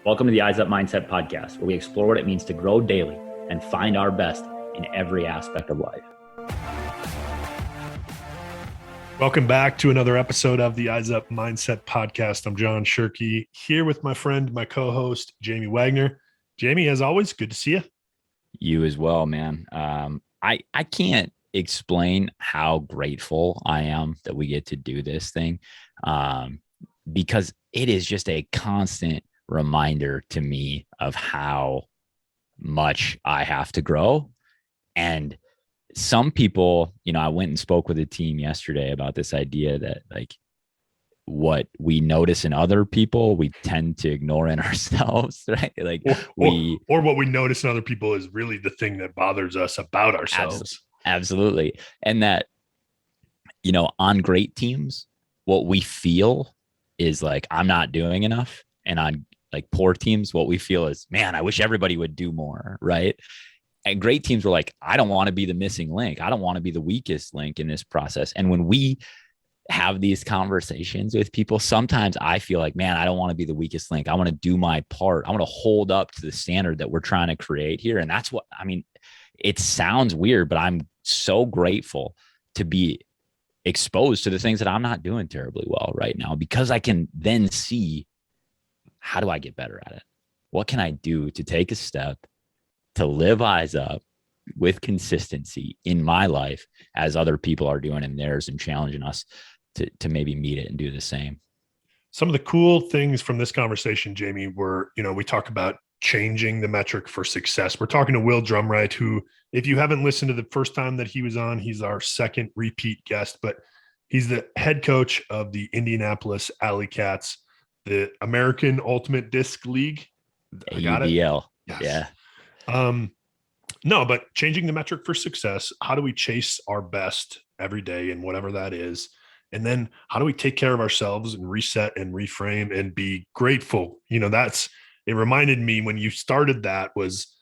Welcome to the Eyes Up Mindset podcast, where we explore what it means to grow daily and find our best in every aspect of life. Welcome back to another episode of the Eyes Up Mindset podcast. I'm John Shirkey here with my friend, my co-host, Jamie Wagner. Jamie, as always, good to see you. You as well, man. I can't explain how grateful I am that we get to do this thing, because it is just a constant reminder to me of how much I have to grow. And some people, I went and spoke with a team yesterday about this idea that like what we notice in other people, we tend to ignore in ourselves, right? Like or what we notice in other people is really the thing that bothers us about ourselves. Absolutely. And that, on great teams, what we feel is like, I'm not doing enough. And on like poor teams, what we feel is, man, I wish everybody would do more, right? And great teams were like, I don't want to be the missing link. I don't want to be the weakest link in this process. And when we have these conversations with people, sometimes I feel like, man, I don't want to be the weakest link. I want to do my part. I want to hold up to the standard that we're trying to create here. And that's what, it sounds weird, but I'm so grateful to be exposed to the things that I'm not doing terribly well right now, because I can then see, how do I get better at it? What can I do to take a step to live eyes up with consistency in my life as other people are doing in theirs, and challenging us to maybe meet it and do the same. Some of the cool things from this conversation, Jamie, were, we talk about changing the metric for success. We're talking to Will Drumright, who, if you haven't listened to the first time that he was on, he's our second repeat guest, but he's the head coach of the Indianapolis Alleycats, the American Ultimate Disc League. AUDL. Yes. Yeah. No, but changing the metric for success. How do we chase our best every day and whatever that is? And then how do we take care of ourselves and reset and reframe and be grateful? It reminded me when you started that was,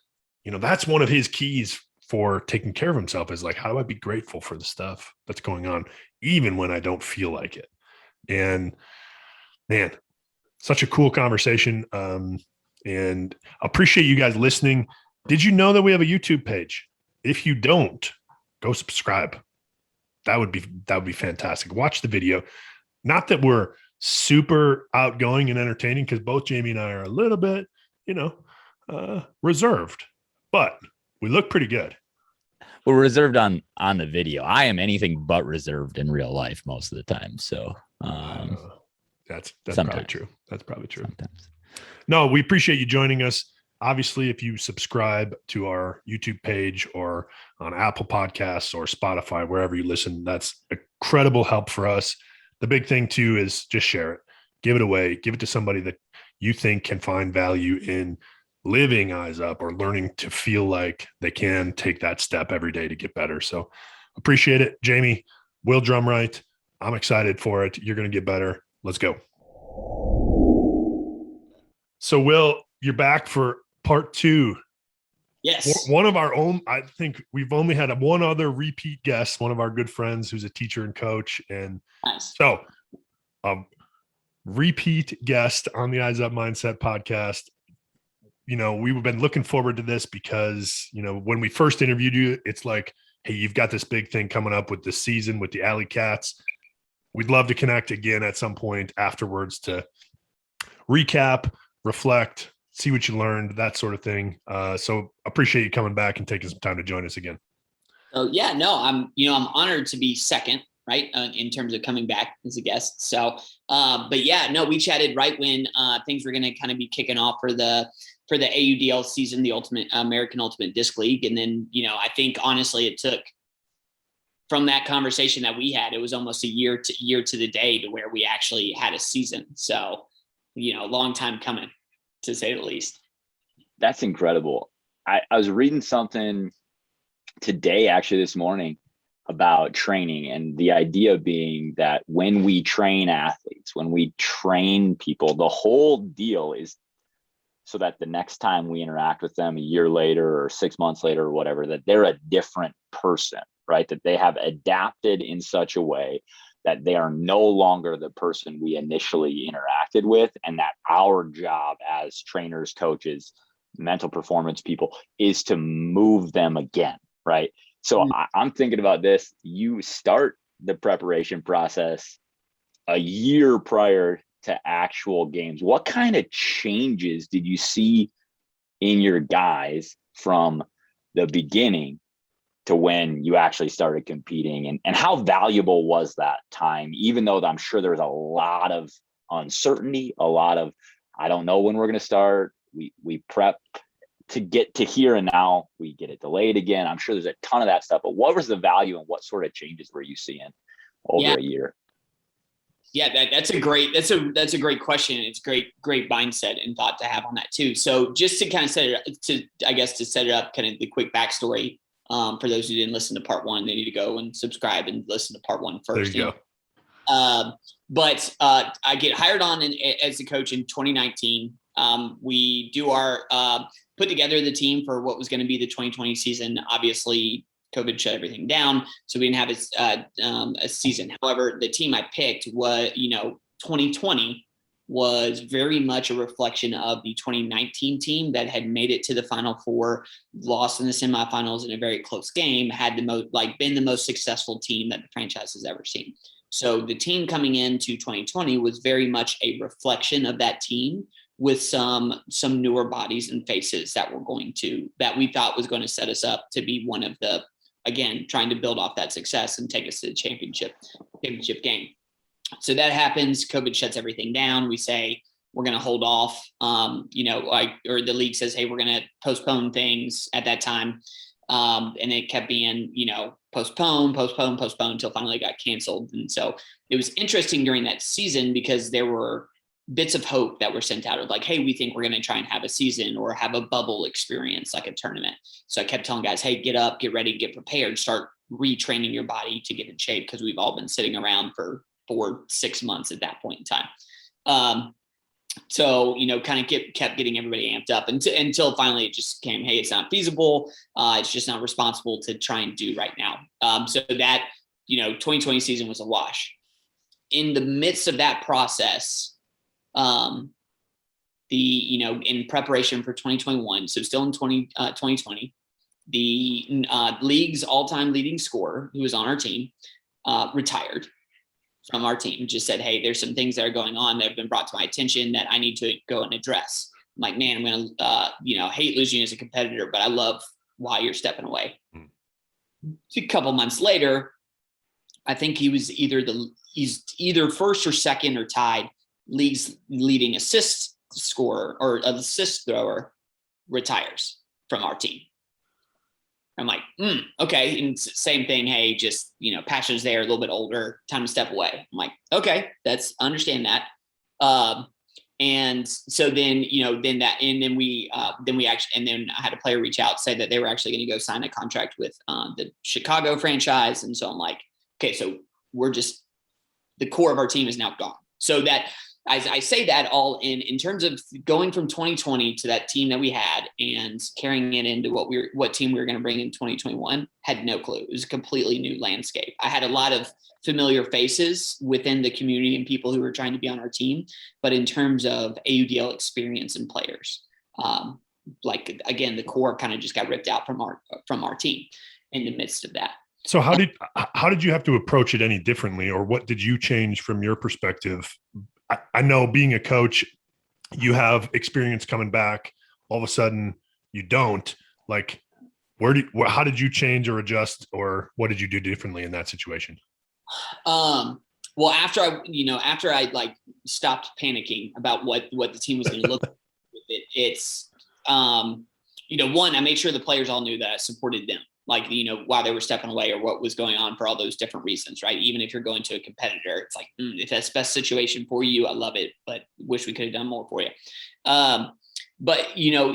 that's one of his keys for taking care of himself, is like, how do I be grateful for the stuff that's going on, even when I don't feel like it? And man, such a cool conversation. And appreciate you guys listening. Did you know that we have a YouTube page? If you don't, go subscribe. That would be fantastic. Watch the video. Not that we're super outgoing and entertaining, because both Jamie and I are a little bit, reserved, but we look pretty good. We're reserved on the video. I am anything but reserved in real life most of the time. So that's probably true. That's probably true. Sometimes. No, we appreciate you joining us. Obviously, if you subscribe to our YouTube page or on Apple Podcasts or Spotify, wherever you listen, that's incredible help for us. The big thing too is just share it, give it away, give it to somebody that you think can find value in living eyes up or learning to feel like they can take that step every day to get better. So appreciate it. Jamie, Will Drumright, I'm excited for it. You're going to get better. Let's go. So Will, you're back for part 2. Yes. One of our own, I think we've only had one other repeat guest, one of our good friends who's a teacher and coach. And nice. So repeat guest on the Eyes Up Mindset podcast. We've been looking forward to this because, when we first interviewed you, it's like, hey, you've got this big thing coming up with the season with the Alleycats. We'd love to connect again at some point afterwards to recap, reflect, see what you learned, that sort of thing. So appreciate you coming back and taking some time to join us again. So yeah, no, I'm honored to be second, right, in terms of coming back as a guest. So, but yeah, no, we chatted right when things were going to kind of be kicking off for the AUDL season, the American Ultimate Disc League. And then, I think honestly, it took from that conversation that we had, it was almost a year to the day to where we actually had a season. So, long time coming, to say the least. That's incredible. I was reading something today, actually this morning, about training, and the idea being that when we train athletes, when we train people, the whole deal is so that the next time we interact with them a year later or 6 months later or whatever, that they're a different person, right? That they have adapted in such a way that they are no longer the person we initially interacted with, and that our job as trainers, coaches, mental performance people, is to move them again, right? So I'm thinking about this. You start the preparation process a year prior to actual games. What kind of changes did you see in your guys from the beginning to when you actually started competing, and how valuable was that time, even though I'm sure there was a lot of uncertainty, a lot of, I don't know when we're going to start. We prep to get to here, and now we get it delayed again. I'm sure there's a ton of that stuff, but what was the value and what sort of changes were you seeing over a year? Yeah, that's a great question. It's great mindset and thought to have on that too. So just to kind of set it up, to set it up, kind of the quick backstory. For those who didn't listen to part one, they need to go and subscribe and listen to part one first. There you go. But I get hired on as the coach in 2019. We do our put together the team for what was going to be the 2020 season. Obviously, COVID shut everything down, so we didn't have a season. However, the team I picked was, 2020 was very much a reflection of the 2019 team that had made it to the Final Four, lost in the semifinals in a very close game, had been the most successful team that the franchise has ever seen. So the team coming into 2020 was very much a reflection of that team, with some newer bodies and faces that we thought was going to set us up to be one of the, again, trying to build off that success and take us to the championship game. So that happens. COVID shuts everything down. We say we're going to hold off, or the league says, hey, we're going to postpone things at that time. And it kept being, postpone until finally it got canceled. And so it was interesting during that season because there were bits of hope that were sent out of like, hey, we think we're going to try and have a season or have a bubble experience, like a tournament. So I kept telling guys, hey, get up, get ready, get prepared, start retraining your body to get in shape, because we've all been sitting around for 4-6 months at that point in time. So, kind of kept getting everybody amped up until finally it just came, hey, it's not feasible. It's just not responsible to try and do right now. So that, 2020 season was a wash. In the midst of that process, in preparation for 2021, so still in 2020, the league's all-time leading scorer, who was on our team, retired from our team. Just said, hey, there's some things that are going on that have been brought to my attention that I need to go and address. I'm like, man, I'm going to, hate losing you as a competitor, but I love why you're stepping away. So a couple months later, I think he was he's either first or second or tied league's leading assist scorer or assist thrower, retires from our team. I'm like, okay. And same thing. Hey, just, passion's there, a little bit older, time to step away. I'm like, okay, understand that. And so then, then I had a player reach out, say that they were actually going to go sign a contract with the Chicago franchise. And so I'm like, okay, so the core of our team is now gone. So that, I say that all in terms of going from 2020 to that team that we had and carrying it into what team we were going to bring in 2021, had no clue. It was a completely new landscape. I had a lot of familiar faces within the community and people who were trying to be on our team, but in terms of AUDL experience and players, again, the core kind of just got ripped out from our team in the midst of that. So how did you have to approach it any differently, or what did you change from your perspective? I know, being a coach, you have experience coming back. All of a sudden you don't. Like, how did you change or adjust, or what did you do differently in that situation? Well, after I stopped panicking about what the team was going to look like with it, it's, one, I made sure the players all knew that I supported them, while they were stepping away or what was going on for all those different reasons, right? Even if you're going to a competitor, it's like, if that's the best situation for you, I love it, but wish we could have done more for you. But,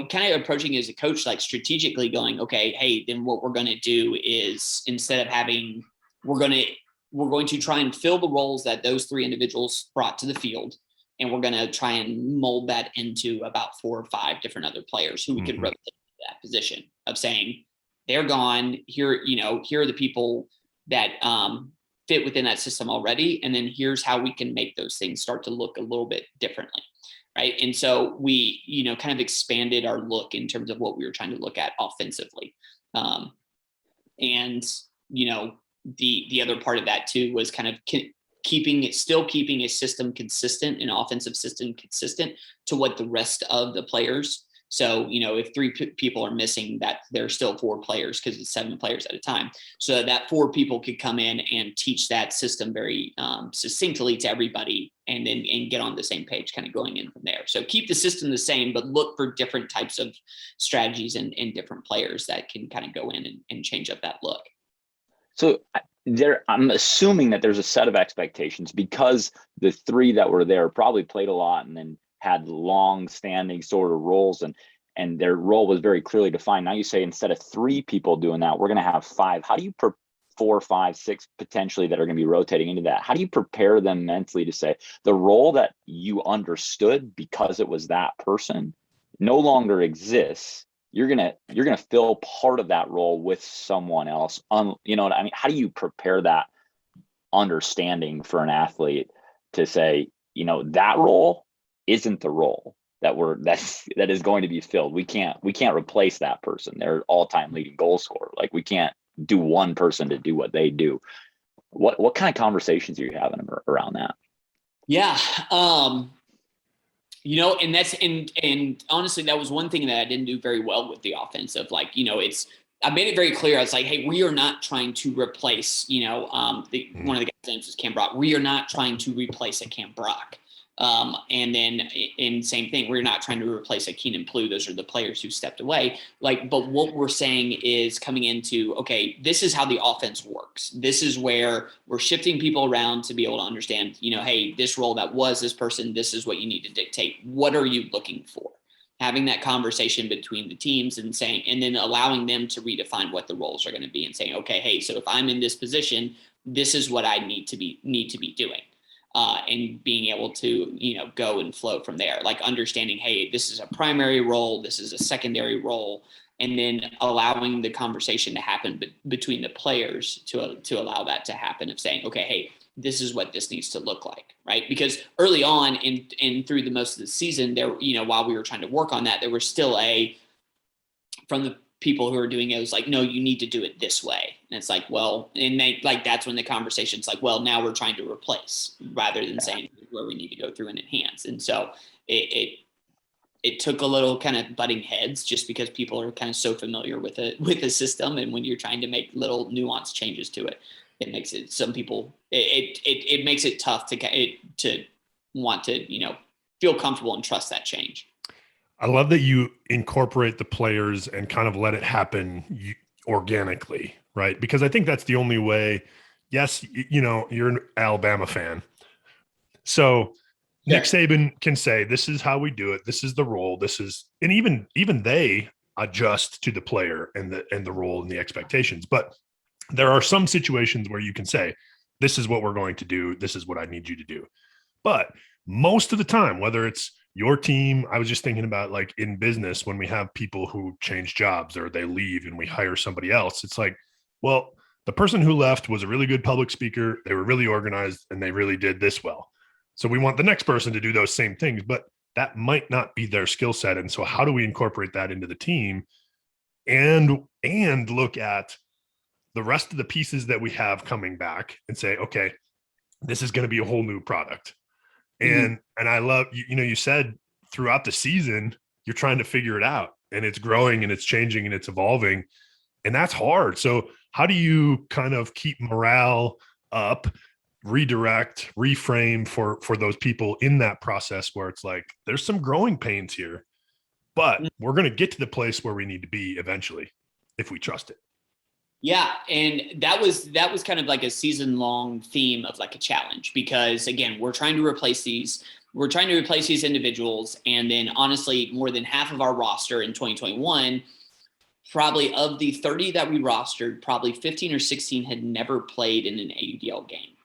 kind of approaching it as a coach, strategically going, okay, hey, then what we're going to do is, instead of we're going to try and fill the roles that those three individuals brought to the field. And we're going to try and mold that into about 4 or 5 different other players who we could rotate that position of saying, they're gone here. Here are the people that fit within that system already. And then here's how we can make those things start to look a little bit differently. right? And so we, kind of expanded our look in terms of what we were trying to look at offensively. And, the other part of that too was kind of keeping a system consistent, an offensive system consistent to what the rest of the players. So, if three people are missing, that there's still 4 players because it's 7 players at a time. So that 4 people could come in and teach that system very succinctly to everybody, and then get on the same page, kind of going in from there. So keep the system the same, but look for different types of strategies and different players that can kind of go in and change up that look. So I'm assuming that there's a set of expectations, because the 3 that were there probably played a lot and then had long-standing sort of roles, and their role was very clearly defined. Now you say instead of 3 people doing that, we're going to have 5. How do you 4, 5, 6 potentially that are going to be rotating into that? How do you prepare them mentally to say the role that you understood because it was that person no longer exists? You're gonna fill part of that role with someone else. You know what I mean? How do you prepare that understanding for an athlete to say, that role isn't the role that is going to be filled. We can't replace that person. They're all-time leading goal scorer. Like, we can't do one person to do what they do. What kind of conversations are you having around that? Yeah. And that's, and honestly, that was one thing that I didn't do very well with the offense of, like, I made it very clear. I was like, hey, we are not trying to replace, one of the guys' names was Cam Brock. We are not trying to replace a Cam Brock. And then in same thing, we're not trying to replace a Keenan Plu. Those are the players who stepped away. But what we're saying is coming into, okay, this is how the offense works. This is where we're shifting people around to be able to understand, hey, this role that was this person, this is what you need to dictate. What are you looking for? Having that conversation between the teams and saying, and then allowing them to redefine what the roles are going to be and saying, okay, hey, so if I'm in this position, this is what I need to be doing. And being able to, go and flow from there, like understanding, hey, this is a primary role, this is a secondary role, and then allowing the conversation to happen between the players to allow that to happen, of saying, okay, hey, this is what this needs to look like, right? Because early on and through the most of the season there, while we were trying to work on that, there was still from the people who are doing it was like, no, you need to do it this way. And it's like, well, and they like, that's when the conversation's like, well, now we're trying to replace rather than saying where we need to go through and enhance. And so it took a little kind of butting heads, just because people are kind of so familiar with the system. And when you're trying to make little nuanced changes to it, it makes it, some people, it makes it tough to want to, feel comfortable and trust that change. I love that you incorporate the players and kind of let it happen organically, right? Because I think that's the only way. Yes, you're an Alabama fan. So Nick Saban can say, this is how we do it. This is the role. And even they adjust to the player and the role and the expectations. But there are some situations where you can say, this is what we're going to do. This is what I need you to do. But most of the time, whether it's your team, I was just thinking about, like, in business, when we have people who change jobs or they leave and we hire somebody else, it's like, well, the person who left was a really good public speaker. They were really organized and they really did this well. So we want the next person to do those same things, but that might not be their skill set. And so how do we incorporate that into the team and look at the rest of the pieces that we have coming back and say, okay, this is going to be a whole new product. And I love, you said throughout the season, you're trying to figure it out, and it's growing and it's changing and it's evolving, and that's hard. So how do you kind of keep morale up, redirect, reframe for those people in that process where it's like, there's some growing pains here, but we're going to get to the place where we need to be eventually if we trust it. Yeah. And that was kind of like a season long theme of like a challenge, because again, we're trying to replace these individuals. And then honestly, more than half of our roster in 2021, probably of the 30 that we rostered, probably 15 or 16 had never played in an AUDL game.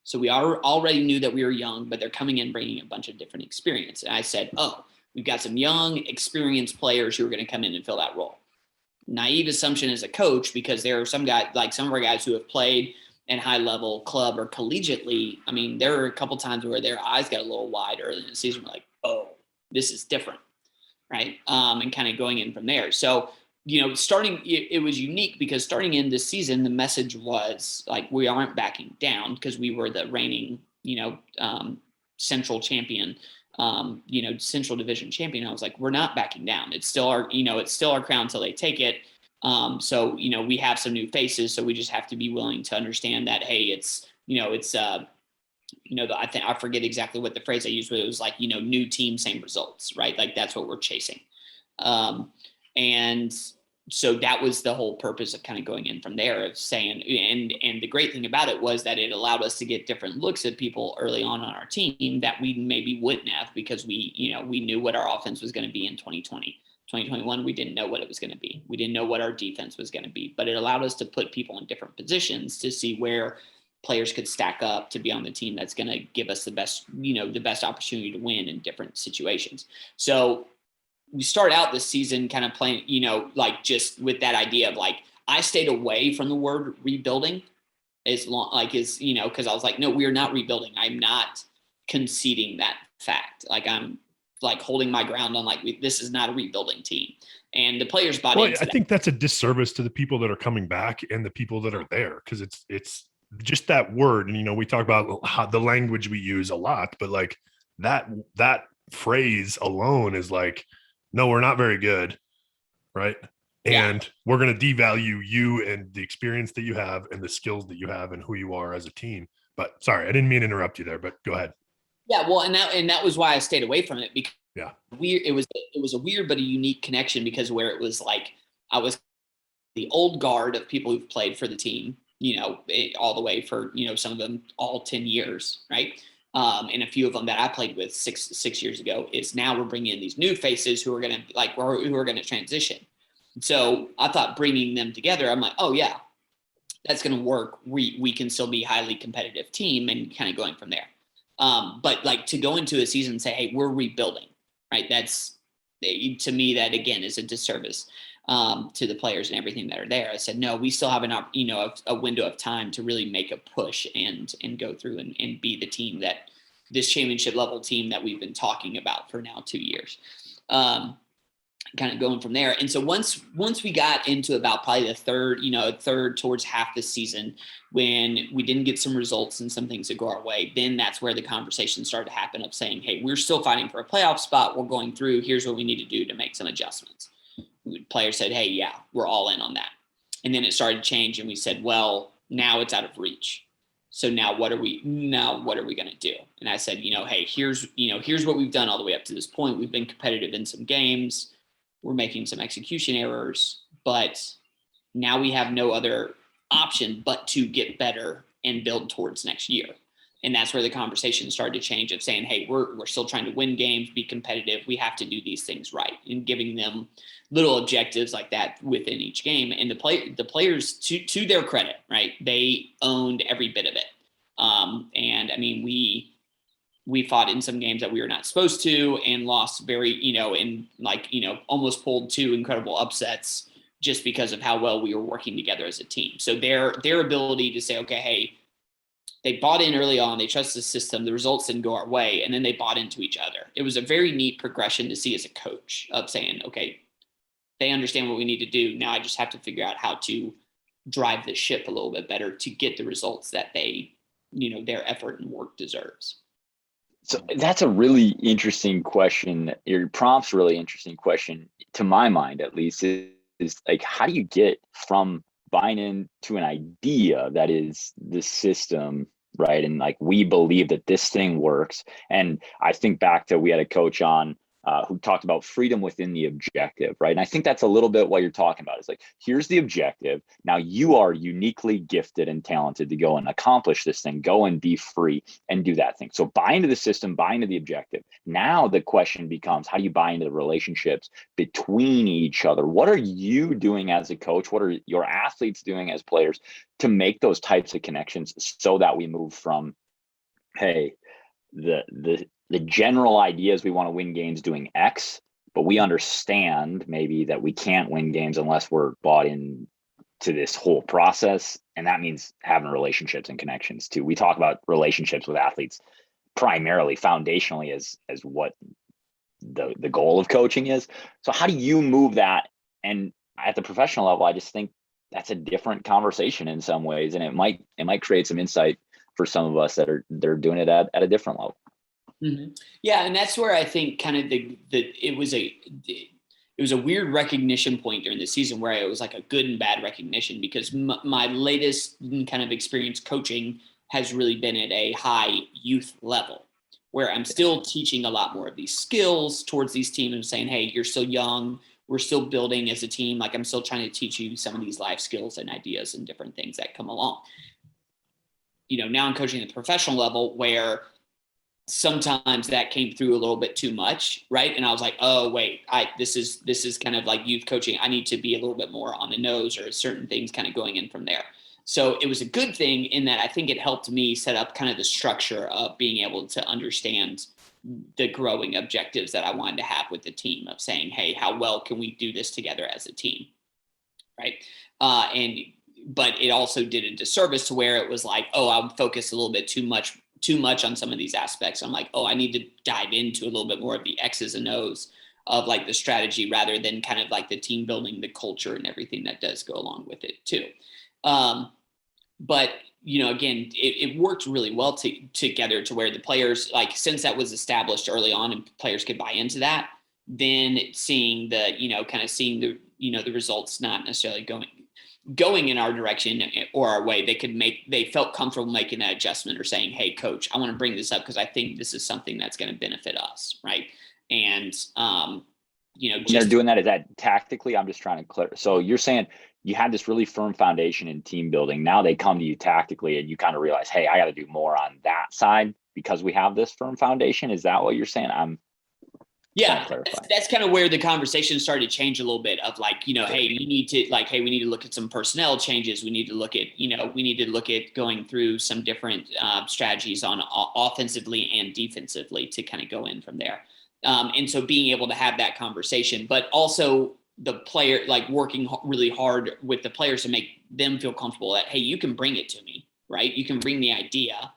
So we already knew that we were young, but they're coming in bringing a bunch of different experience. And I said, oh, we've got some young, experienced players who are going to come in and fill that role. Naive assumption as a coach, because there are some guys, like some of our guys who have played in high level club or collegiately. I mean, there are a couple times where their eyes got a little wide early in the season. We're like, oh, this is different. Right. And kind of going in from there. So, it was unique because starting in this season, the message was like, we aren't backing down because we were the reigning, central champion, central division champion. I was like, we're not backing down. It's still our crown until they take it. So, we have some new faces, so we just have to be willing to understand that, hey, I forget exactly what the phrase I used, but it was like, new team, same results, right? Like that's what we're chasing. And so that was the whole purpose of kind of going in from there of saying, and the great thing about it was that it allowed us to get different looks at people early on our team that we maybe wouldn't have, because we knew what our offense was going to be in 2020. 2021, we didn't know what it was going to be. We didn't know what our defense was going to be, but it allowed us to put people in different positions to see where players could stack up to be on the team that's going to give us the best opportunity to win in different situations. So we start out this season kind of playing, like just with that idea of like, I stayed away from the word rebuilding because I was like, no, we are not rebuilding. I'm not conceding that fact. Like I'm like holding my ground on like, this is not a rebuilding team. And the players bought into that. I think that's a disservice to the people that are coming back and the people that are there. Cause it's just that word. And, we talk about how the language we use a lot, but like that phrase alone is like, no, we're not very good. Right. Yeah. And we're going to devalue you and the experience that you have and the skills that you have and who you are as a team. But sorry, I didn't mean to interrupt you there, but go ahead. Yeah, well, and that was why I stayed away from it, because yeah, it was a weird but a unique connection, because where it was like I was the old guard of people who've played for the team, all the way for some of them all 10 years, right? And a few of them that I played with six years ago is now we're bringing in these new faces who are going to transition. So I thought bringing them together, I'm like, oh yeah, that's going to work. We can still be a highly competitive team and kind of going from there. But like to go into a season and say, hey, we're rebuilding, right? That's, to me, that again is a disservice to the players and everything that are there. I said, no, we still have a window of time to really make a push and go through and be the team that this championship level team that we've been talking about for now 2 years. Kind of going from there. And so once we got into about probably the third towards half the season, when we didn't get some results and some things that go our way, then that's where the conversation started to happen of saying, hey, we're still fighting for a playoff spot. We're going through, here's what we need to do to make some adjustments. Players said, hey, yeah, we're all in on that. And then it started to change and we said, well, now it's out of reach. So now what are we going to do? And I said, hey, here's what we've done all the way up to this point. We've been competitive in some games. We're making some execution errors, but now we have no other option but to get better and build towards next year. And that's where the conversation started to change of saying, hey, we're still trying to win games, be competitive. We have to do these things right, and giving them little objectives like that within each game. And the players, to their credit, right, they owned every bit of it. And I mean, we fought in some games that we were not supposed to and lost almost pulled 2 incredible upsets just because of how well we were working together as a team. So their ability to say, okay, hey, they bought in early on, they trust the system, the results didn't go our way, and then they bought into each other. It was a very neat progression to see as a coach of saying, okay, they understand what we need to do. Now I just have to figure out how to drive the ship a little bit better to get the results that they, their effort and work deserves. So that's a really interesting question. Your prompt's a really interesting question, to my mind, at least, is like, how do you get from buying into an idea that is the system, right? And like, we believe that this thing works. And I think back to, we had a coach on who talked about freedom within the objective, right? And I think that's a little bit what you're talking about. It's like, here's the objective. Now you are uniquely gifted and talented to go and accomplish this thing, go and be free and do that thing. So buy into the system, buy into the objective. Now the question becomes, how do you buy into the relationships between each other? What are you doing as a coach? What are your athletes doing as players to make those types of connections so that we move from, hey, the general idea is we want to win games doing X, but we understand maybe that we can't win games unless we're bought in to this whole process. And that means having relationships and connections too. We talk about relationships with athletes primarily foundationally as what the goal of coaching is. So how do you move that? And at the professional level, I just think that's a different conversation in some ways, and it might create some insight for some of us they're doing it at a different level. Mm-hmm. Yeah, and that's where I think kind of it was a weird recognition point during the season where it was like a good and bad recognition, because my latest kind of experience coaching has really been at a high youth level, where I'm still teaching a lot more of these skills towards these teams and saying, hey, you're still young. We're still building as a team. Like, I'm still trying to teach you some of these life skills and ideas and different things that come along. Now I'm coaching at the professional level, where sometimes that came through a little bit too much. Right. And I was like, oh, wait, this is kind of like youth coaching. I need to be a little bit more on the nose, or certain things kind of going in from there. So it was a good thing in that I think it helped me set up kind of the structure of being able to understand the growing objectives that I wanted to have with the team, of saying, hey, how well can we do this together as a team? Right. But it also did a disservice to where it was like, oh, I'm focused a little bit too much on some of these aspects. I'm like, oh, I need to dive into a little bit more of the X's and O's of like the strategy, rather than kind of like the team building, the culture, and everything that does go along with it too. But again, it worked really well together to where the players, like, since that was established early on and players could buy into that, then seeing the, seeing the, the results not necessarily going in our direction or our way, they felt comfortable making that adjustment, or saying, hey, coach, I want to bring this up because I think this is something that's going to benefit us. Right. And, they're doing that. Is that tactically? I'm just trying to clear. So you're saying you had this really firm foundation in team building. Now they come to you tactically, and you kind of realize, hey, I got to do more on that side because we have this firm foundation. Is that what you're saying? Yeah, that's kind of where the conversation started to change a little bit, of like, hey, we need to look at some personnel changes. We need to look at going through some different strategies on offensively and defensively to kind of go in from there. And so being able to have that conversation, but also the player, like, working really hard with the players to make them feel comfortable that, hey, you can bring it to me, right? You can bring the idea.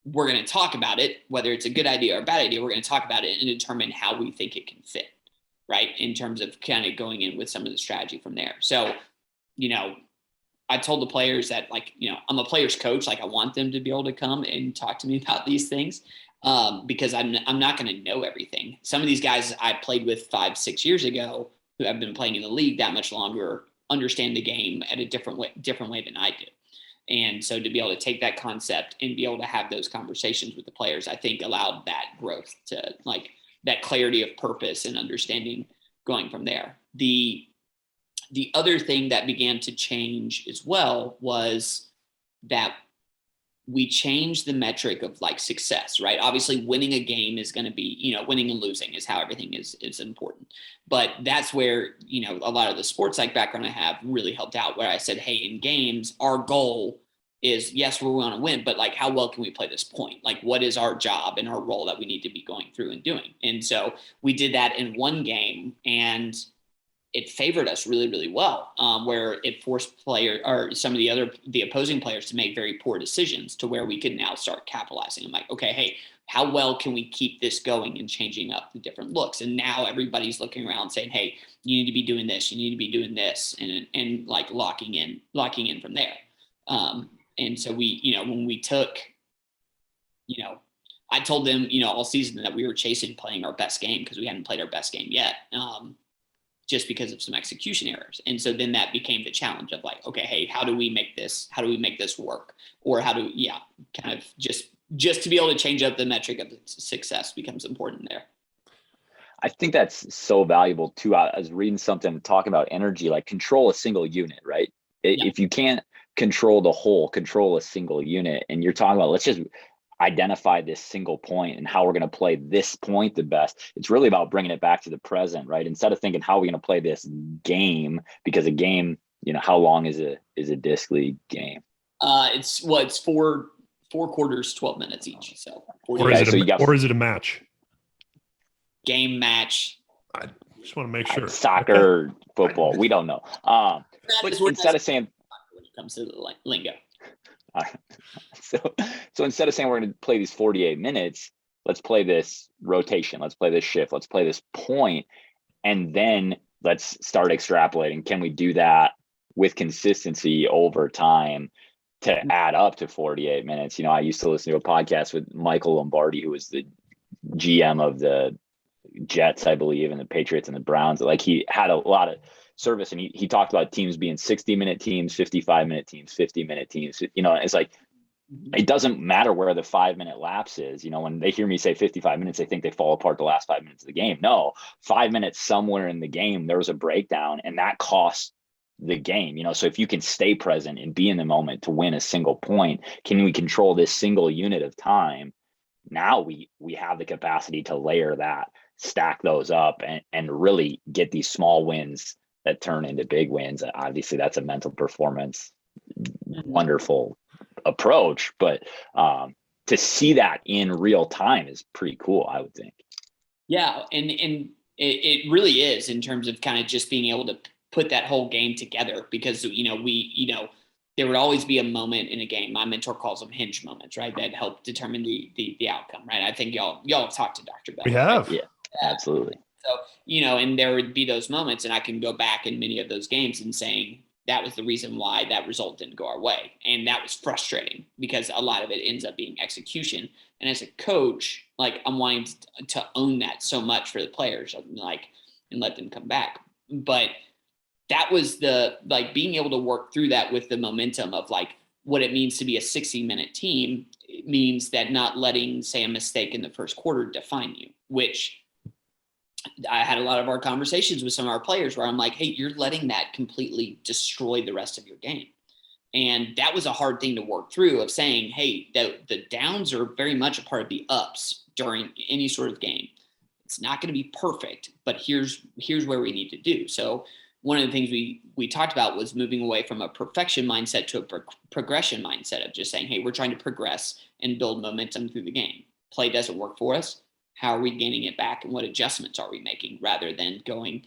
We're going to talk about it, whether it's a good idea or a bad idea. We're going to talk about it and determine how we think it can fit, right? In terms of kind of going in with some of the strategy from there. So, I told the players that, like, I'm a player's coach. Like, I want them to be able to come and talk to me about these things, because I'm not going to know everything. Some of these guys I played with 5-6 years ago, who have been playing in the league that much longer, understand the game at a different way than I did. And so to be able to take that concept and be able to have those conversations with the players, I think allowed that growth to, like, that clarity of purpose and understanding going from there. The other thing that began to change as well was that we changed the metric of, like, success, right? Obviously winning a game is going to be, winning and losing is how everything is important. But that's where, a lot of the sports psych background I have really helped out, where I said, hey, in games, our goal is, yes, we want to win, but, like, how well can we play this point? Like, what is our job and our role that we need to be going through and doing? And so we did that in one game, and it favored us really, really well, where it forced some of the opposing players to make very poor decisions, to where we could now start capitalizing. I'm like, okay, hey, how well can we keep this going and changing up the different looks? And now everybody's looking around saying, hey, you need to be doing this, you need to be doing this, and like locking in from there. And so we, when we took, I told them, all season that we were chasing playing our best game, because we hadn't played our best game yet. Just because of some execution errors. And so then that became the challenge of, like, okay, hey, how do we make this work? Or kind of just to be able to change up the metric of success becomes important there. I think that's so valuable too. I was reading something talking about energy, like control a single unit, right? Yeah. If you can't control the whole, control a single unit, and you're talking about, let's just identify this single point and how we're going to play this point the best. It's really about bringing it back to the present, right? Instead of thinking how are we going to play this game, because a game, how long is a disc league game? It's 4 quarters, 12 minutes each. So, or is it a match? Game match. I just want to make sure. Soccer, football, we don't know. But instead of saying, when it comes to the lingo. So instead of saying we're going to play these 48 minutes, let's play this rotation, let's play this shift, let's play this point, and then let's start extrapolating. Can we do that with consistency over time to add up to 48 minutes? You know, I used to listen to a podcast with Michael Lombardi, who was the GM of the Jets, I believe, and the Patriots and the Browns. Like, he had a lot of service, and he talked about teams being 60-minute teams, 55-minute teams, 50-minute teams. You know, it's like, it doesn't matter where the 5-minute lapse is. You know, when they hear me say 55 minutes, they think they fall apart the last 5 minutes of the game. No, 5 minutes somewhere in the game, there was a breakdown, and that costs the game. You know, so if you can stay present and be in the moment to win a single point, can we control this single unit of time? Now we have the capacity to layer that, stack those up, and really get these small wins that turn into big wins. Obviously, that's a mental performance, wonderful approach, but to see that in real time is pretty cool, I would think. Yeah, and it really is, in terms of kind of just being able to put that whole game together, because there would always be a moment in a game. My mentor calls them hinge moments, right? That help determine the outcome, right? I think y'all have talked to Dr. Bell. We have. Right? Yeah, absolutely. So, and there would be those moments, and I can go back in many of those games and saying that was the reason why that result didn't go our way. And that was frustrating, because a lot of it ends up being execution. And as a coach, like, I'm wanting to own that so much for the players, like, and let them come back. But that was being able to work through that with the momentum of, like, what it means to be a 60-minute team. It means that not letting, say, a mistake in the first quarter define you, which I had a lot of our conversations with some of our players where I'm like, hey, you're letting that completely destroy the rest of your game. And that was a hard thing to work through, of saying, hey, the downs are very much a part of the ups during any sort of game. It's not going to be perfect, but here's where we need to do. So one of the things we talked about was moving away from a perfection mindset to a progression mindset, of just saying, hey, we're trying to progress and build momentum through the game. Play doesn't work for us. How are we gaining it back, and what adjustments are we making, rather than going,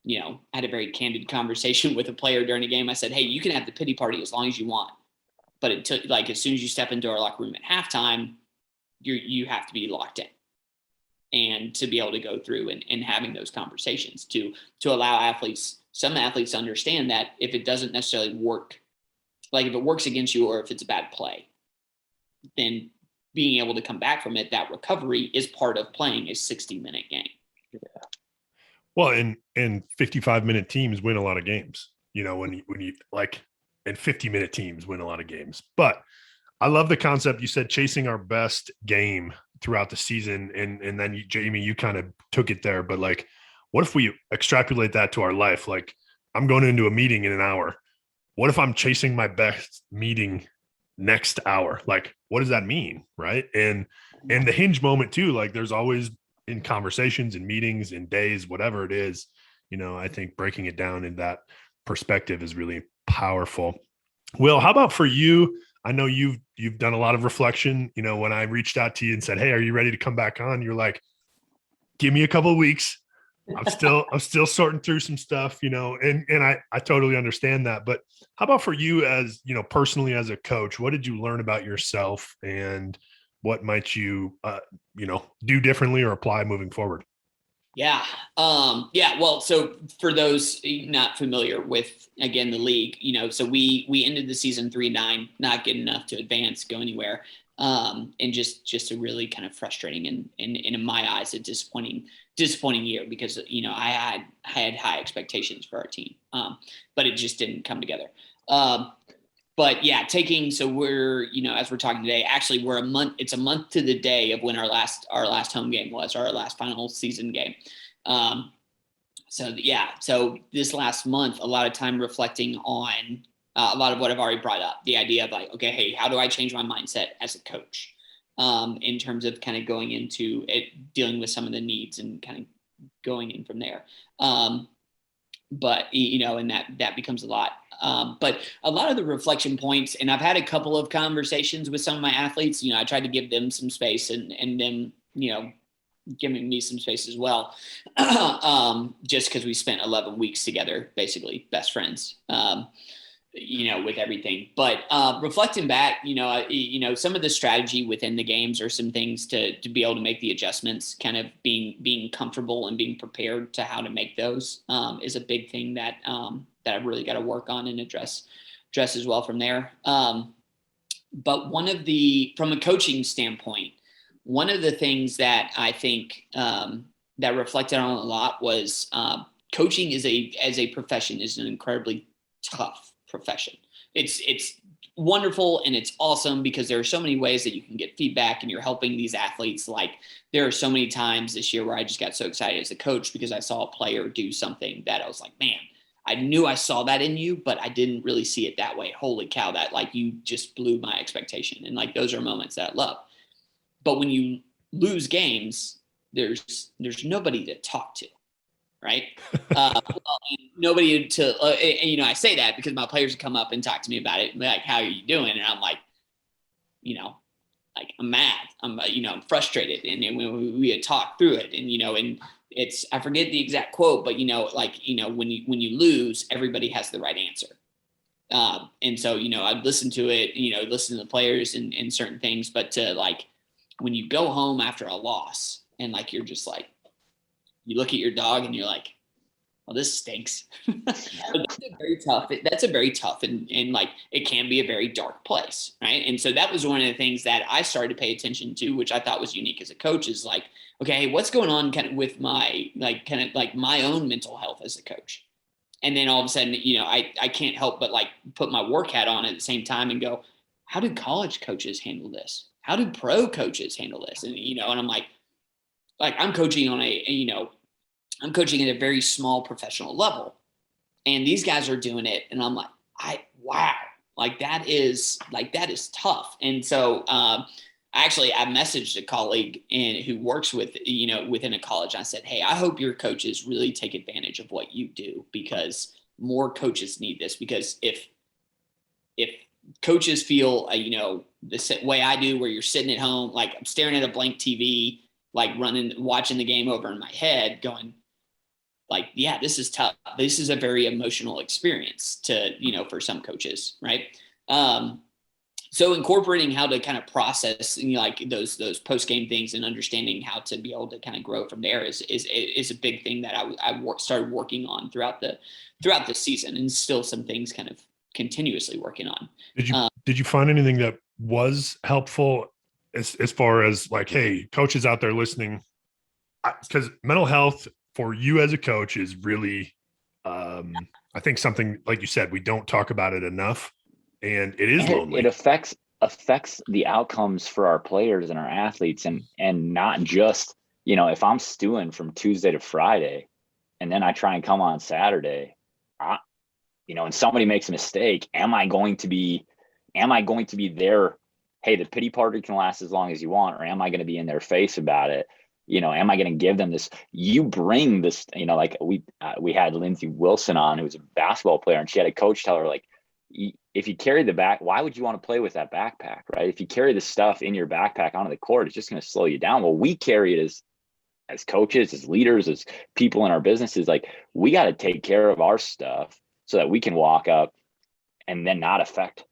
I had a very candid conversation with a player during a game. I said, hey, you can have the pity party as long as you want, but until, like, as soon as you step into our locker room at halftime, you have to be locked in, and to be able to go through and having those conversations to allow some athletes understand that if it doesn't necessarily work, like if it works against you or if it's a bad play, then being able to come back from it, that recovery is part of playing a 60-minute game. Yeah. Well, and 55-minute teams win a lot of games, when you like, and 50-minute teams win a lot of games. But I love the concept. You said chasing our best game throughout the season. And then Jamie, you kind of took it there, but like, what if we extrapolate that to our life? Like, I'm going into a meeting in an hour. What if I'm chasing my best meeting next hour? Like, what does that mean? Right. And the hinge moment too, like, there's always, in conversations and meetings and days, whatever it is, I think breaking it down in that perspective is really powerful. Will, how about for you? I know you've done a lot of reflection. When I reached out to you and said, hey, are you ready to come back on? You're like, give me a couple of weeks. I'm still sorting through some stuff, and I totally understand that. But how about for you, as personally, as a coach, what did you learn about yourself, and what might you do differently or apply moving forward? Yeah. Well, so for those not familiar with, again, the league, so we ended the season 3-9, not good enough to advance, go anywhere. And just a really kind of frustrating and in my eyes, a disappointing year, because, I had high expectations for our team. But it just didn't come together. But yeah, so we're, as we're talking today, actually it's a month to the day of when our last home game was, our last final season game. So this last month, a lot of time reflecting on a lot of what I've already brought up, the idea of like, okay, hey, how do I change my mindset as a coach, in terms of kind of going into it, dealing with some of the needs and kind of going in from there. But, and that becomes a lot. But a lot of the reflection points, and I've had a couple of conversations with some of my athletes, I tried to give them some space and them, giving me some space as well. Just because we spent 11 weeks together, basically best friends. with everything. But reflecting back, some of the strategy within the games are some things to be able to make the adjustments, kind of being comfortable and being prepared to how to make those is a big thing that I've really got to work on and address as well from there. But from a coaching standpoint, one of the things that I think that reflected on a lot was coaching as a profession is an incredibly tough profession. It's wonderful and it's awesome because there are so many ways that you can get feedback and you're helping these athletes. Like there are so many times this year where I just got so excited as a coach because I saw a player do something that I was like, man, I knew I saw that in you, but I didn't really see it that way. Holy cow, that like you just blew my expectation. And like those are moments that I love. But when you lose games, there's nobody to talk to. Right. Nobody to, I say that because my players come up and talk to me about it. Like, how are you doing? And I'm like, I'm mad. I'm frustrated. And then we had talked through it and it's, I forget the exact quote, but when you lose, everybody has the right answer. And so, I'd listen to it, listen to the players and certain things, but to like, when you go home after a loss and like, you're just like, you look at your dog and you're like, well, this stinks. That's a very tough and like, it can be a very dark place. Right. And so that was one of the things that I started to pay attention to, which I thought was unique as a coach, is like, okay, what's going on kind of with my, my own mental health as a coach. And then all of a sudden, I can't help but like put my work hat on at the same time and go, how do college coaches handle this? How do pro coaches handle this? And, and I'm like I'm coaching on I'm coaching at a very small professional level and these guys are doing it. And I'm like, wow, that is tough. And so, I messaged a colleague who works with, within a college. I said, hey, I hope your coaches really take advantage of what you do because more coaches need this. Because if coaches feel, the way I do, where you're sitting at home, like I'm staring at a blank TV, like watching the game over in my head going like, yeah, this is tough. This is a very emotional experience for some coaches. Right. So incorporating how to kind of process those post-game things and understanding how to be able to kind of grow from there is a big thing that I started working on throughout the season, and still some things kind of continuously working on. Did you find anything that was helpful as far as like, hey, coaches out there listening, because mental health for you as a coach is really, I think something, like you said, we don't talk about it enough. And it is lonely. It affects the outcomes for our players and our athletes, and not just, if I'm stewing from Tuesday to Friday, and then I try and come on Saturday, and somebody makes a mistake, am I going to be there? Hey, the pity party can last as long as you want, or am I going to be in their face about it? Am I going to give them this? You bring this, like we had Lindsay Wilson on, who was a basketball player, and she had a coach tell her, like, if you carry the back, why would you want to play with that backpack, right? If you carry the stuff in your backpack onto the court, it's just going to slow you down. Well, we carry it as coaches, as leaders, as people in our businesses. Like, we got to take care of our stuff so that we can walk up and then not affect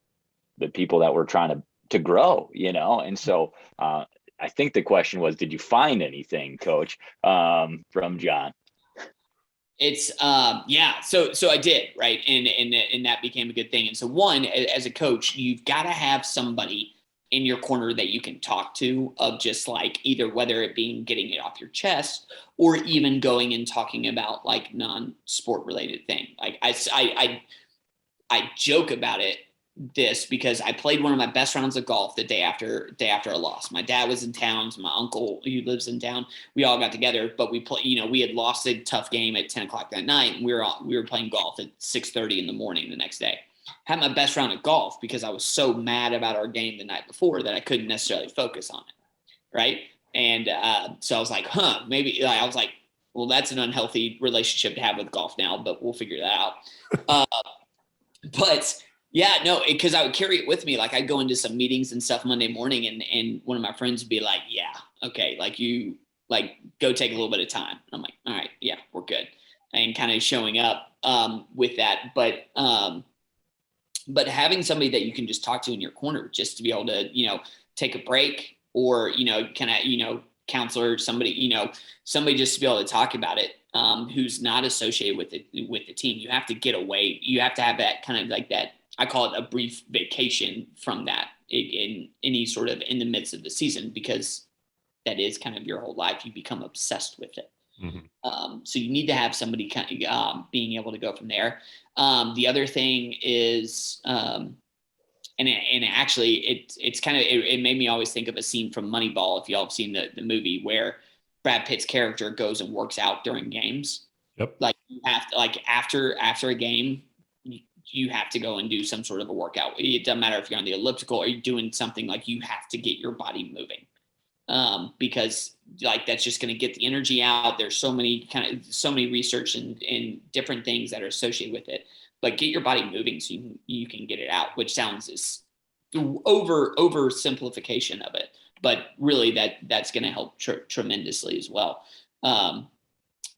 the people that we're trying to grow, And so I think the question was, did you find anything, Coach, from John? It's So I did, right. And that became a good thing. And so one, as a coach, you've got to have somebody in your corner that you can talk to, of just like either whether it being getting it off your chest or even going and talking about like non-sport related thing. Like I joke about this because I played one of my best rounds of golf the day after a loss. My dad was in town. So my uncle, who lives in town, we all got together, but we we had lost a tough game at 10 o'clock that night. And we were playing golf at 6:30 in the morning the next day. Had my best round of golf because I was so mad about our game the night before that I couldn't necessarily focus on it. Right. And so I was like, maybe I was like, well, that's an unhealthy relationship to have with golf now, but we'll figure that out. But yeah, no, because I would carry it with me. Like I'd go into some meetings and stuff Monday morning and one of my friends would be like, yeah, okay. Like you go take a little bit of time. And I'm like, all right, yeah, we're good. And kind of showing up with that. But but having somebody that you can just talk to in your corner, just to be able to, take a break, or, kind of, counselor, somebody, somebody just to be able to talk about it, who's not associated with the team. You have to get away. You have to have that kind of like that. I call it a brief vacation from that in any sort of in the midst of the season, because that is kind of your whole life. You become obsessed with it. Mm-hmm. So you need to have somebody kind of being able to go from there. The other thing is, and actually it's kind of, it made me always think of a scene from Moneyball. If y'all have seen the movie, where Brad Pitt's character goes and works out during games. Yep. Like you have to, like after a game, you have to go and do some sort of a workout. It doesn't matter if you're on the elliptical or you're doing something, like you have to get your body moving. Because like that's just going to get the energy out. There's so many research and different things that are associated with it. But get your body moving so you can get it out, which sounds is oversimplification of it, but really that's going to help tremendously as well.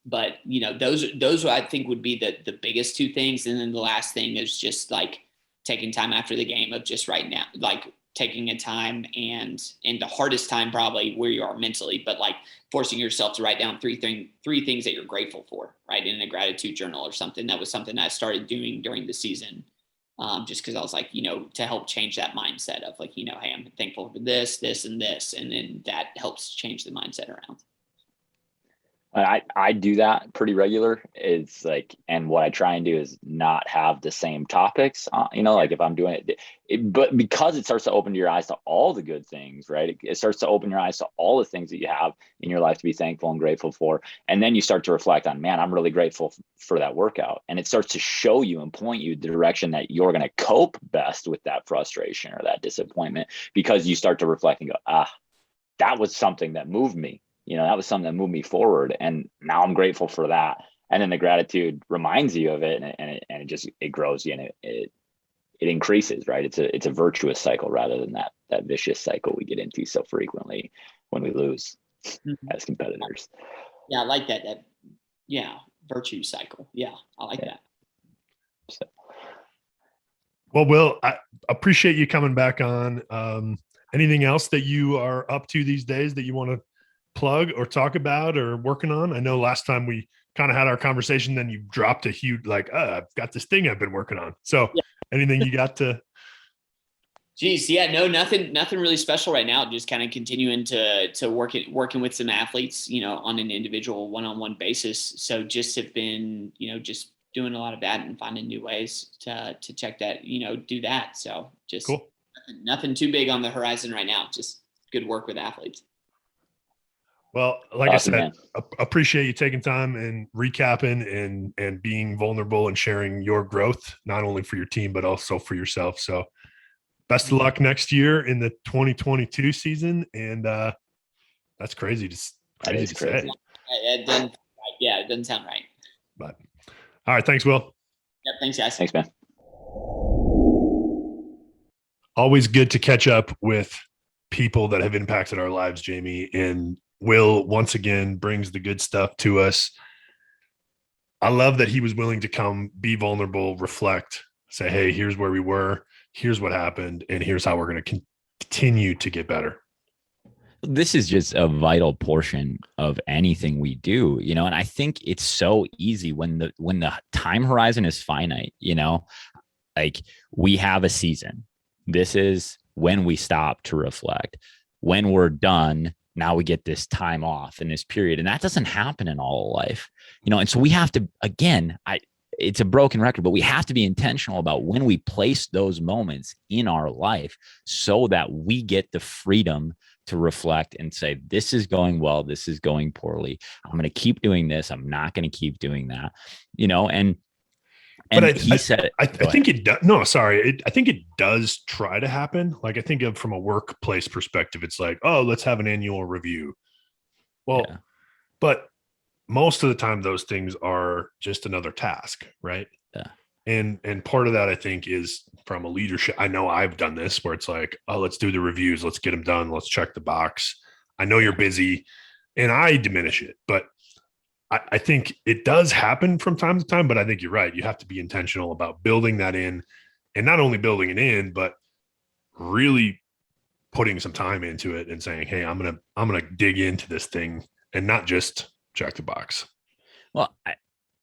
But those I think would be the biggest two things. And then the last thing is just like taking time after the game of just right now, like taking a time and the hardest time probably where you are mentally, but like forcing yourself to write down three things that you're grateful for, right? In a gratitude journal or something. That was something that I started doing during the season. Just because I was like, to help change that mindset of like, hey, I'm thankful for this, and this, and then that helps change the mindset around. I do that pretty regular. It's like, and what I try and do is not have the same topics, like if I'm doing it, but because it starts to open your eyes to all the good things, right? It starts to open your eyes to all the things that you have in your life to be thankful and grateful for. And then you start to reflect on, man, I'm really grateful for that workout. And it starts to show you and point you the direction that you're going to cope best with that frustration or that disappointment, because you start to reflect and go, that was something that moved me. That was something that moved me forward, and now I'm grateful for that. And then the gratitude reminds you of it, and it grows you, and it increases, right? It's a virtuous cycle rather than that vicious cycle we get into so frequently when we lose as competitors. Yeah, I like that. Virtue cycle. Yeah, I like that. So. Well, Will, I appreciate you coming back on. Anything else that you are up to these days that you want to plug or talk about or working on? I know last time we kind of had our conversation, then you dropped a huge I've got this thing I've been working on. So anything you got to? Geez, yeah, no, nothing really special right now. Just kind of continuing to working with some athletes, on an individual one-on-one basis. So just have been, just doing a lot of that and finding new ways to check that, do that. So just cool. Nothing too big on the horizon right now. Just good work with athletes. Well, like awesome, I said, appreciate you taking time and recapping and being vulnerable and sharing your growth, not only for your team, but also for yourself. So best of luck next year in the 2022 season. And that's crazy. Just crazy to say. It doesn't sound right. But all right. Thanks, Will. Yep. Thanks, guys. Thanks, man. Always good to catch up with people that have impacted our lives, Jamie. And Will once again brings the good stuff to us. I love that he was willing to come, be vulnerable, reflect, say, hey, here's where we were, here's what happened, and here's how we're going to continue to get better. This is just a vital portion of anything we do, and I think it's so easy when the time horizon is finite, like we have a season. This is when we stop to reflect. When we're done, now we get this time off in this period. And that doesn't happen in all of life, and so we have to, again, it's a broken record, but we have to be intentional about when we place those moments in our life so that we get the freedom to reflect and say, this is going well, this is going poorly. I'm going to keep doing this. I'm not going to keep doing that, And he said, I think it does. No, sorry. I think it does try to happen. Like I think of from a workplace perspective, it's like, oh, let's have an annual review. Well, but most of the time those things are just another task. Right. Yeah. And part of that, I think, is from a leadership. I know I've done this where it's like, oh, let's do the reviews. Let's get them done. Let's check the box. I know you're busy, and I diminish it, but I think it does happen from time to time, but I think you're right. You have to be intentional about building that in and not only building it in, but really putting some time into it and saying, hey, I'm going to dig into this thing and not just check the box. Well,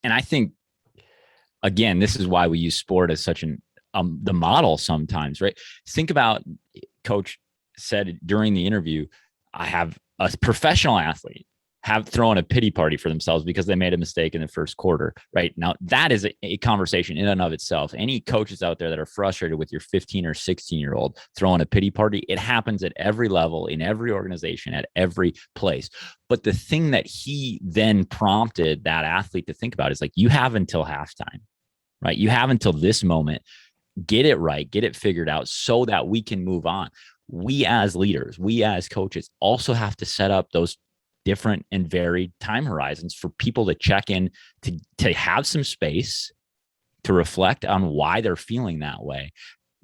I think, again, this is why we use sport as such the model sometimes, right? Think about, Coach said during the interview, I have a professional athlete have thrown a pity party for themselves because they made a mistake in the first quarter, right? Now, that is a conversation in and of itself. Any coaches out there that are frustrated with your 15 or 16-year-old throwing a pity party, it happens at every level, in every organization, at every place. But the thing that he then prompted that athlete to think about is like, you have until halftime, right? You have until this moment, get it right, get it figured out so that we can move on. We as leaders, we as coaches also have to set up those different and varied time horizons for people to check in, to have some space to reflect on why they're feeling that way,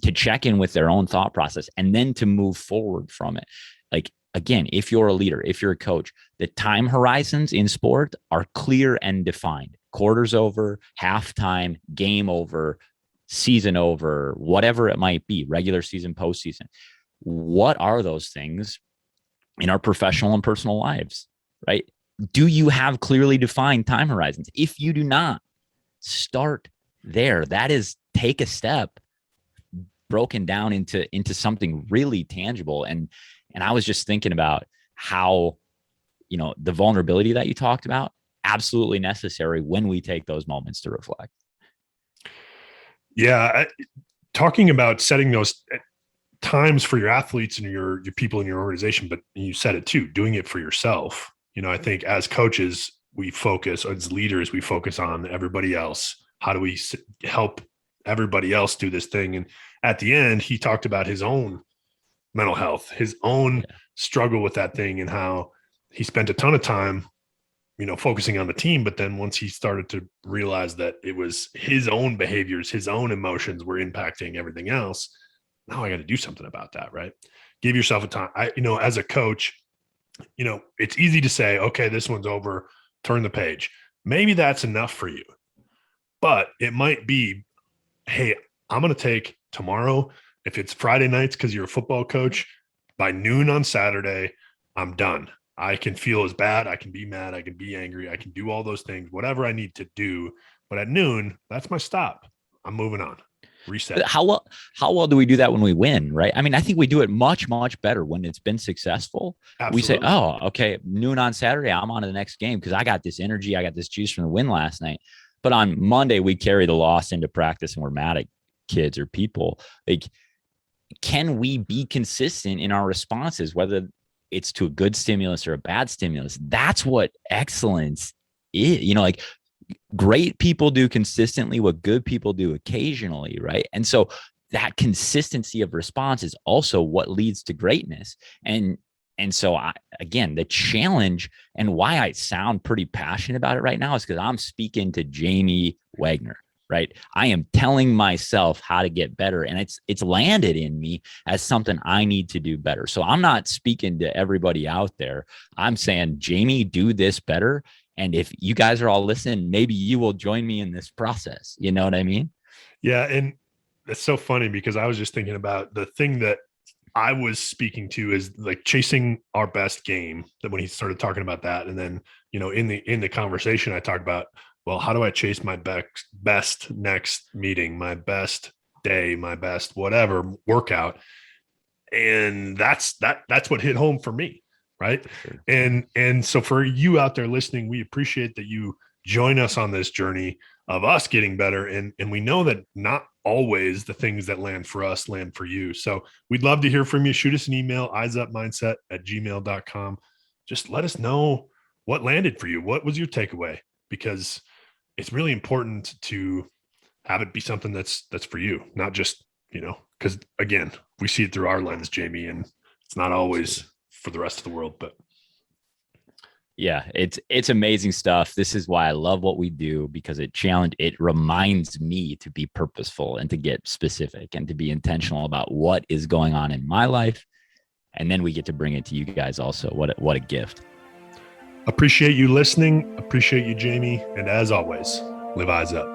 to check in with their own thought process, and then to move forward from it. Like, again, if you're a leader, if you're a coach, the time horizons in sport are clear and defined. Quarters over, halftime, game over, season over, whatever it might be, regular season, postseason. What are those things in our professional and personal lives, right? Do you have clearly defined time horizons? If you do not, start there. That is, take a step broken down into something really tangible. And I was just thinking about how, the vulnerability that you talked about, absolutely necessary when we take those moments to reflect. Yeah. Talking about setting those times for your athletes and your people in your organization, but you said it too, doing it for yourself. I think as coaches, as leaders, we focus on everybody else. How do we help everybody else do this thing? And at the end, he talked about his own mental health, his own struggle with that thing, and how he spent a ton of time, focusing on the team. But then once he started to realize that it was his own behaviors, his own emotions were impacting everything else. Now I got to do something about that, right? Give yourself a time. As a coach, it's easy to say, okay, this one's over, turn the page. Maybe that's enough for you, but it might be, hey, I'm going to take tomorrow. If it's Friday nights, because you're a football coach, by noon on Saturday, I'm done. I can feel as bad. I can be mad. I can be angry. I can do all those things, whatever I need to do. But at noon, that's my stop. I'm moving on. Reset. How well do we do that when we win, right? I mean, I think we do it much, much better when it's been successful. Absolutely. We say, oh, okay, noon on Saturday, I'm on to the next game because I got this energy, I got this juice from the win last night. But on Monday, we carry the loss into practice and we're mad at kids or people. Like, can we be consistent in our responses, whether it's to a good stimulus or a bad stimulus? That's what excellence is. Like, great people do consistently what good people do occasionally, right? And so that consistency of response is also what leads to greatness. And so again, the challenge and why I sound pretty passionate about it right now is because I'm speaking to Jamie Wagner, right? I am telling myself how to get better, and it's landed in me as something I need to do better. So I'm not speaking to everybody out there. I'm saying, Jamie, do this better. And if you guys are all listening, maybe you will join me in this process. You know what I mean? Yeah. And it's so funny because I was just thinking about the thing that I was speaking to is like chasing our best game, that when he started talking about that. And then, in the conversation, I talked about, well, how do I chase my best next meeting, my best day, my best whatever workout? And that's what hit home for me. Right. Sure. And so for you out there listening, we appreciate that you join us on this journey of us getting better. And we know that not always the things that land for us land for you. So we'd love to hear from you. Shoot us an email, eyesupmindset@gmail.com. Just let us know what landed for you. What was your takeaway? Because it's really important to have it be something that's for you, not just, because again, we see it through our lens, Jamie, and it's not always for the rest of the world. But yeah, it's amazing stuff. This is why I love what we do, because it reminds me to be purposeful and to get specific and to be intentional about what is going on in my life. And then we get to bring it to you guys also. What a gift. Appreciate you listening. Appreciate you, Jamie. And as always, live eyes up.